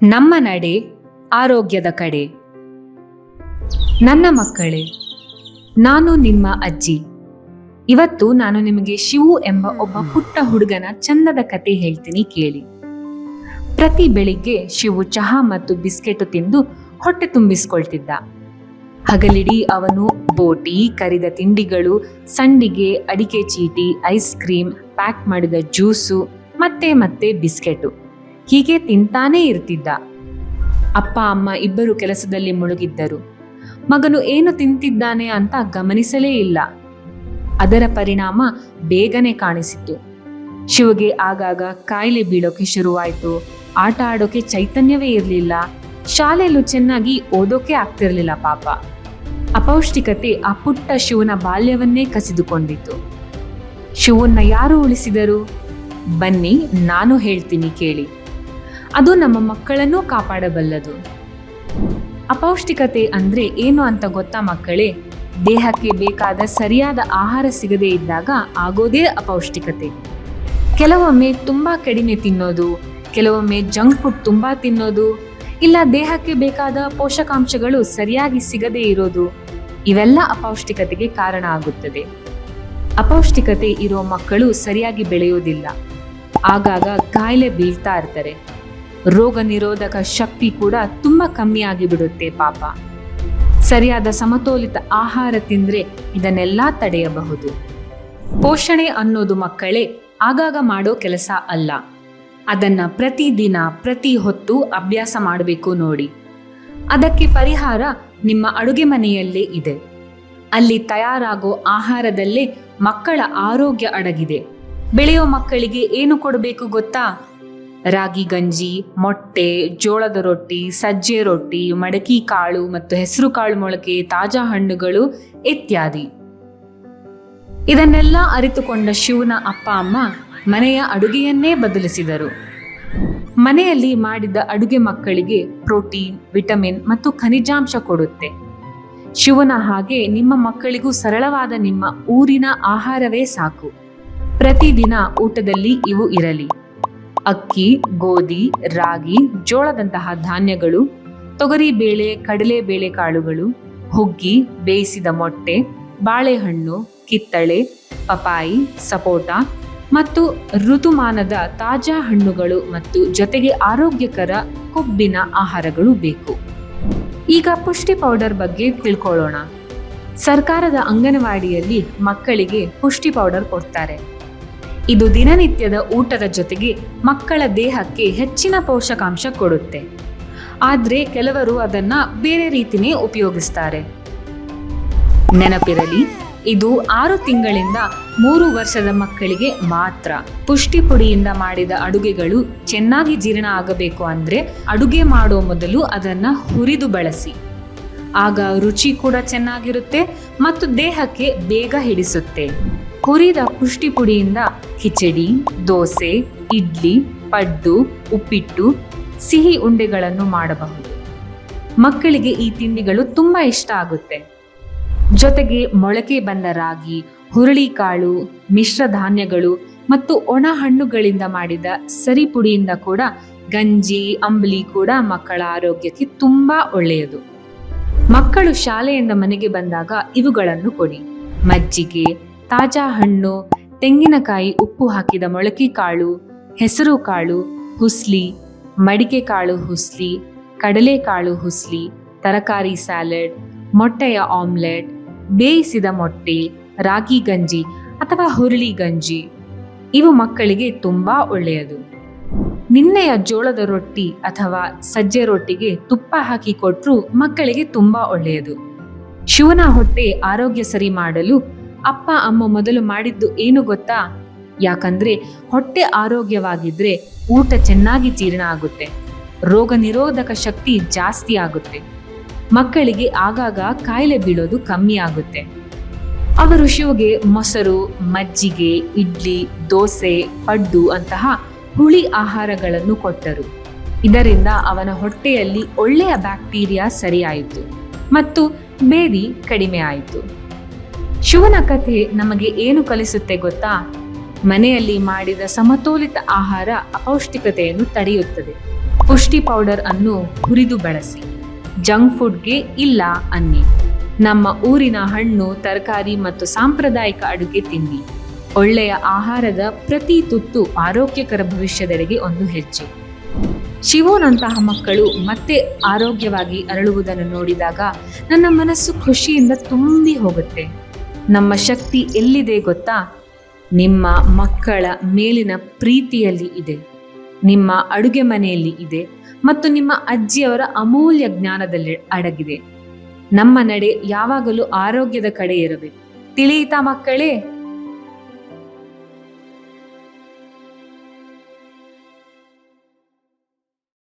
ನಮ್ಮ ನಡೆ ಆರೋಗ್ಯದ ಕಡೆ. ನನ್ನ ಮಕ್ಕಳೇ, ನಾನು ನಿಮ್ಮ ಅಜ್ಜಿ. ಇವತ್ತು ನಾನು ನಿಮಗೆ ಶಿವು ಎಂಬ ಒಬ್ಬ ಪುಟ್ಟ ಹುಡುಗನ ಚಂದದ ಕತೆ ಹೇಳ್ತೀನಿ, ಕೇಳಿ. ಪ್ರತಿ ಬೆಳಿಗ್ಗೆ ಶಿವು ಚಹಾ ಮತ್ತು ಬಿಸ್ಕೆಟ್ ತಿಂದು ಹೊಟ್ಟೆ ತುಂಬಿಸ್ಕೊಳ್ತಿದ್ದ. ಹಗಲಿಡೀ ಅವನು ಬೋಟಿ, ಕರಿದ ತಿಂಡಿಗಳು, ಸಂಡಿಗೆ, ಅಡಿಕೆ ಚೀಟಿ, ಐಸ್ ಕ್ರೀಮ್, ಪ್ಯಾಕ್ ಮಾಡಿದ ಜ್ಯೂಸು ಮತ್ತೆ ಬಿಸ್ಕೆಟು ಹೀಗೆ ತಿಂತಾನೇ ಇರ್ತಿದ್ದ. ಅಪ್ಪ ಅಮ್ಮ ಇಬ್ಬರು ಕೆಲಸದಲ್ಲಿ ಮುಳುಗಿದ್ದರು. ಮಗನು ಏನು ತಿಂತಿದ್ದಾನೆ ಅಂತ ಗಮನಿಸಲೇ ಇಲ್ಲ. ಅದರ ಪರಿಣಾಮ ಬೇಗನೆ ಕಾಣಿಸಿತು. ಶಿವಗೆ ಆಗಾಗ ಕಾಯಿಲೆ ಬೀಳೋಕೆ ಶುರುವಾಯಿತು. ಆಟ ಆಡೋಕೆ ಚೈತನ್ಯವೇ ಇರಲಿಲ್ಲ. ಶಾಲೆಯಲ್ಲೂ ಚೆನ್ನಾಗಿ ಓದೋಕೆ ಆಗ್ತಿರ್ಲಿಲ್ಲ ಪಾಪ. ಅಪೌಷ್ಟಿಕತೆ ಆ ಪುಟ್ಟ ಶಿವನ ಬಾಲ್ಯವನ್ನೇ ಕಸಿದುಕೊಂಡಿತು. ಶಿವನ್ನ ಯಾರು ಉಳಿಸಿದರು? ಬನ್ನಿ, ನಾನು ಹೇಳ್ತೀನಿ, ಕೇಳಿ. ಅದು ನಮ್ಮ ಮಕ್ಕಳನ್ನೂ ಕಾಪಾಡಬಲ್ಲದು. ಅಪೌಷ್ಟಿಕತೆ ಅಂದ್ರೆ ಏನು ಅಂತ ಗೊತ್ತಾ ಮಕ್ಕಳೇ? ದೇಹಕ್ಕೆ ಬೇಕಾದ ಸರಿಯಾದ ಆಹಾರ ಸಿಗದೇ ಇದ್ದಾಗ ಆಗೋದೇ ಅಪೌಷ್ಟಿಕತೆ. ಕೆಲವೊಮ್ಮೆ ತುಂಬಾ ಕಡಿಮೆ ತಿನ್ನೋದು, ಕೆಲವೊಮ್ಮೆ ಜಂಕ್ ಫುಡ್ ತುಂಬಾ ತಿನ್ನೋದು, ಇಲ್ಲ ದೇಹಕ್ಕೆ ಬೇಕಾದ ಪೋಷಕಾಂಶಗಳು ಸರಿಯಾಗಿ ಸಿಗದೇ ಇರೋದು, ಇವೆಲ್ಲ ಅಪೌಷ್ಟಿಕತೆಗೆ ಕಾರಣ ಆಗುತ್ತದೆ. ಅಪೌಷ್ಟಿಕತೆ ಇರೋ ಮಕ್ಕಳು ಸರಿಯಾಗಿ ಬೆಳೆಯೋದಿಲ್ಲ. ಆಗಾಗ ಕಾಯಿಲೆ ಬೀಳ್ತಾ ಇರ್ತಾರೆ. ರೋಗ ನಿರೋಧಕ ಶಕ್ತಿ ಕೂಡ ತುಂಬಾ ಕಮ್ಮಿ ಆಗಿಬಿಡುತ್ತೆ ಪಾಪ. ಸರಿಯಾದ ಸಮತೋಲಿತ ಆಹಾರ ತಿಂದ್ರೆ ಇದನ್ನೆಲ್ಲ ತಡೆಯಬಹುದು. ಪೋಷಣೆ ಅನ್ನೋದು ಮಕ್ಕಳೇ ಆಗಾಗ ಮಾಡೋ ಕೆಲಸ ಅಲ್ಲ. ಅದನ್ನ ಪ್ರತಿದಿನ ಪ್ರತಿ ಹೊತ್ತು ಅಭ್ಯಾಸ ಮಾಡಬೇಕು ನೋಡಿ. ಅದಕ್ಕೆ ಪರಿಹಾರ ನಿಮ್ಮ ಅಡುಗೆ ಮನೆಯಲ್ಲೇ ಇದೆ. ಅಲ್ಲಿ ತಯಾರಾಗೋ ಆಹಾರದಲ್ಲೇ ಮಕ್ಕಳ ಆರೋಗ್ಯ ಅಡಗಿದೆ. ಬೆಳೆಯೋ ಮಕ್ಕಳಿಗೆ ಏನು ಕೊಡಬೇಕು ಗೊತ್ತಾ? ರಾಗಿ ಗಂಜಿ, ಮೊಟ್ಟೆ, ಜೋಳದ ರೊಟ್ಟಿ, ಸಜ್ಜೆ ರೊಟ್ಟಿ, ಮಡಕಿ ಕಾಳು ಮತ್ತು ಹೆಸರು ಕಾಳು ಮೊಳಕೆ, ತಾಜಾ ಹಣ್ಣುಗಳು ಇತ್ಯಾದಿ. ಇದನ್ನೆಲ್ಲ ಅರಿತುಕೊಂಡ ಶಿವನ ಅಪ್ಪ ಅಮ್ಮ ಮನೆಯ ಅಡುಗೆಯನ್ನೇ ಬದಲಿಸಿದರು. ಮನೆಯಲ್ಲಿ ಮಾಡಿದ ಅಡುಗೆ ಮಕ್ಕಳಿಗೆ ಪ್ರೋಟೀನ್, ವಿಟಮಿನ್ ಮತ್ತು ಖನಿಜಾಂಶ ಕೊಡುತ್ತೆ. ಶಿವನ ಹಾಗೆ ನಿಮ್ಮ ಮಕ್ಕಳಿಗೂ ಸರಳವಾದ ನಿಮ್ಮ ಊರಿನ ಆಹಾರವೇ ಸಾಕು. ಪ್ರತಿದಿನ ಊಟದಲ್ಲಿ ಇವು ಇರಲಿ: ಅಕ್ಕಿ, ಗೋಧಿ, ರಾಗಿ, ಜೋಳದಂತಹ ಧಾನ್ಯಗಳು, ತೊಗರಿಬೇಳೆ, ಕಡಲೆಬೇಳೆ ಕಾಳುಗಳು, ಹುಗ್ಗಿ, ಬೇಯಿಸಿದ ಮೊಟ್ಟೆ, ಬಾಳೆಹಣ್ಣು, ಕಿತ್ತಳೆ, ಪಪಾಯಿ, ಸಪೋಟ ಮತ್ತು ಋತುಮಾನದ ತಾಜಾ ಹಣ್ಣುಗಳು ಮತ್ತು ಜೊತೆಗೆ ಆರೋಗ್ಯಕರ ಕೊಬ್ಬಿನ ಆಹಾರಗಳು ಬೇಕು. ಈಗ ಪುಷ್ಟಿ ಪೌಡರ್ ಬಗ್ಗೆ ತಿಳ್ಕೊಳ್ಳೋಣ. ಸರ್ಕಾರದ ಅಂಗನವಾಡಿಯಲ್ಲಿ ಮಕ್ಕಳಿಗೆ ಪುಷ್ಟಿ ಪೌಡರ್ ಕೊಡ್ತಾರೆ. ಇದು ದಿನನಿತ್ಯದ ಊಟದ ಜೊತೆಗೆ ಮಕ್ಕಳ ದೇಹಕ್ಕೆ ಹೆಚ್ಚಿನ ಪೋಷಕಾಂಶ ಕೊಡುತ್ತೆ. ಆದ್ರೆ ಕೆಲವರು ಅದನ್ನ ಬೇರೆ ರೀತಿನೇ ಉಪಯೋಗಿಸ್ತಾರೆ. ನೆನಪಿರಲಿ, ಇದು 6 ತಿಂಗಳಿಂದ 3 ವರ್ಷದ ಮಕ್ಕಳಿಗೆ ಮಾತ್ರ. ಪುಷ್ಟಿ ಪುಡಿಯಿಂದ ಮಾಡಿದ ಅಡುಗೆಗಳು ಚೆನ್ನಾಗಿ ಜೀರ್ಣ ಆಗಬೇಕು ಅಂದ್ರೆ ಅಡುಗೆ ಮಾಡೋ ಮೊದಲು ಅದನ್ನ ಹುರಿದು ಬಳಸಿ. ಆಗ ರುಚಿ ಕೂಡ ಚೆನ್ನಾಗಿರುತ್ತೆ ಮತ್ತು ದೇಹಕ್ಕೆ ಬೇಗ ಹಿಡಿಸುತ್ತೆ. ಹುರಿದ ಪುಷ್ಟಿ ಪುಡಿಯಿಂದ ಕಿಚಡಿ, ದೋಸೆ, ಇಡ್ಲಿ, ಪಡ್ಡು, ಉಪ್ಪಿಟ್ಟು, ಸಿಹಿ ಉಂಡೆಗಳನ್ನು ಮಾಡಬಹುದು. ಮಕ್ಕಳಿಗೆ ಈ ತಿಂಡಿಗಳು ತುಂಬಾ ಇಷ್ಟ ಆಗುತ್ತೆ. ಜೊತೆಗೆ ಮೊಳಕೆ ಬಂದ ರಾಗಿ, ಹುರುಳಿಕಾಳು, ಮಿಶ್ರ ಧಾನ್ಯಗಳು ಮತ್ತು ಒಣ ಹಣ್ಣುಗಳಿಂದ ಮಾಡಿದ ಸರಿ ಪುಡಿಯಿಂದ ಕೂಡ ಗಂಜಿ, ಅಂಬಲಿ ಕೂಡ ಮಕ್ಕಳ ಆರೋಗ್ಯಕ್ಕೆ ತುಂಬಾ ಒಳ್ಳೆಯದು. ಮಕ್ಕಳು ಶಾಲೆಯಿಂದ ಮನೆಗೆ ಬಂದಾಗ ಇವುಗಳನ್ನು ಕೊಡಿ: ಮಜ್ಜಿಗೆ, ತಾಜಾ ಹಣ್ಣು, ತೆಂಗಿನಕಾಯಿ ಉಪ್ಪು ಹಾಕಿದ ಮೊಳಕೆ ಕಾಳು, ಹೆಸರು ಕಾಳು ಹುಸ್ಲಿ, ಮಡಿಕೆ ಕಾಳು ಹುಸ್ಲಿ, ಕಡಲೆಕಾಳು ಹುಸ್ಲಿ, ತರಕಾರಿ ಸ್ಯಾಲಡ್, ಮೊಟ್ಟೆಯ ಆಮ್ಲೆಟ್, ಬೇಯಿಸಿದ ಮೊಟ್ಟೆ, ರಾಗಿ ಗಂಜಿ ಅಥವಾ ಹುರುಳಿ ಗಂಜಿ. ಇವು ಮಕ್ಕಳಿಗೆ ತುಂಬಾ ಒಳ್ಳೆಯದು. ನಿನ್ನೆಯ ಜೋಳದ ರೊಟ್ಟಿ ಅಥವಾ ಸಜ್ಜೆ ರೊಟ್ಟಿಗೆ ತುಪ್ಪ ಹಾಕಿ ಕೊಟ್ರೂ ಮಕ್ಕಳಿಗೆ ತುಂಬಾ ಒಳ್ಳೆಯದು. ಶಿವನ ಹೊಟ್ಟೆ ಆರೋಗ್ಯ ಸರಿ ಮಾಡಲು ಅಪ್ಪ ಅಮ್ಮ ಮೊದಲು ಮಾಡಿದ್ದು ಏನು ಗೊತ್ತಾ? ಯಾಕಂದ್ರೆ ಹೊಟ್ಟೆ ಆರೋಗ್ಯವಾಗಿದ್ರೆ ಊಟ ಚೆನ್ನಾಗಿ ಜೀರ್ಣ ಆಗುತ್ತೆ, ರೋಗ ನಿರೋಧಕ ಶಕ್ತಿ ಜಾಸ್ತಿ ಆಗುತ್ತೆ, ಮಕ್ಕಳಿಗೆ ಆಗಾಗ ಕಾಯಿಲೆ ಬೀಳೋದು ಕಮ್ಮಿ ಆಗುತ್ತೆ. ಅವರು ಶಿವಗೆ ಮೊಸರು, ಮಜ್ಜಿಗೆ, ಇಡ್ಲಿ, ದೋಸೆ, ಪಡ್ಡು ಅಂತಹ ಹುಳಿ ಆಹಾರಗಳನ್ನು ಕೊಟ್ಟರು. ಇದರಿಂದ ಅವನ ಹೊಟ್ಟೆಯಲ್ಲಿ ಒಳ್ಳೆಯ ಬ್ಯಾಕ್ಟೀರಿಯಾ ಸರಿಯಾಯಿತು ಮತ್ತು ಬೇದಿ ಕಡಿಮೆ ಆಯಿತು. ಶಿವನ ಕಥೆ ನಮಗೆ ಏನು ಕಲಿಸುತ್ತೆ ಗೊತ್ತಾ? ಮನೆಯಲ್ಲಿ ಮಾಡಿದ ಸಮತೋಲಿತ ಆಹಾರ ಅಪೌಷ್ಟಿಕತೆಯನ್ನು ತಡೆಯುತ್ತದೆ. ಪುಷ್ಟಿ ಪೌಡರ್ ಅನ್ನು ಹುರಿದು ಬಳಸಿ. ಜಂಕ್ ಫುಡ್ಗೆ ಇಲ್ಲ ಅನ್ನಿ. ನಮ್ಮ ಊರಿನ ಹಣ್ಣು, ತರಕಾರಿ ಮತ್ತು ಸಾಂಪ್ರದಾಯಿಕ ಅಡುಗೆ ತಿನ್ನಿ. ಒಳ್ಳೆಯ ಆಹಾರದ ಪ್ರತಿ ತುತ್ತು ಆರೋಗ್ಯಕರ ಭವಿಷ್ಯದೆಡೆಗೆ ಒಂದು ಹೆಜ್ಜೆ. ಶಿವೋನಂತಹ ಮಕ್ಕಳು ಮತ್ತೆ ಆರೋಗ್ಯವಾಗಿ ಅರಳುವುದನ್ನು ನೋಡಿದಾಗ ನನ್ನ ಮನಸ್ಸು ಖುಷಿಯಿಂದ ತುಂಬಿ ಹೋಗುತ್ತೆ. ನಮ್ಮ ಶಕ್ತಿ ಎಲ್ಲಿದೆ ಗೊತ್ತಾ? ನಿಮ್ಮ ಮಕ್ಕಳ ಮೇಲಿನ ಪ್ರೀತಿಯಲ್ಲಿ ಇದೆ, ನಿಮ್ಮ ಅಡುಗೆ ಮನೆಯಲ್ಲಿ ಇದೆ ಮತ್ತು ನಿಮ್ಮ ಅಜ್ಜಿಯವರ ಅಮೂಲ್ಯ ಜ್ಞಾನದಲ್ಲಿ ಅಡಗಿದೆ. ನಮ್ಮ ನಡೆ ಯಾವಾಗಲೂ ಆರೋಗ್ಯದ ಕಡೆ ಇರಬೇಕು. ತಿಳಿಯಿತಾ ಮಕ್ಕಳೇ?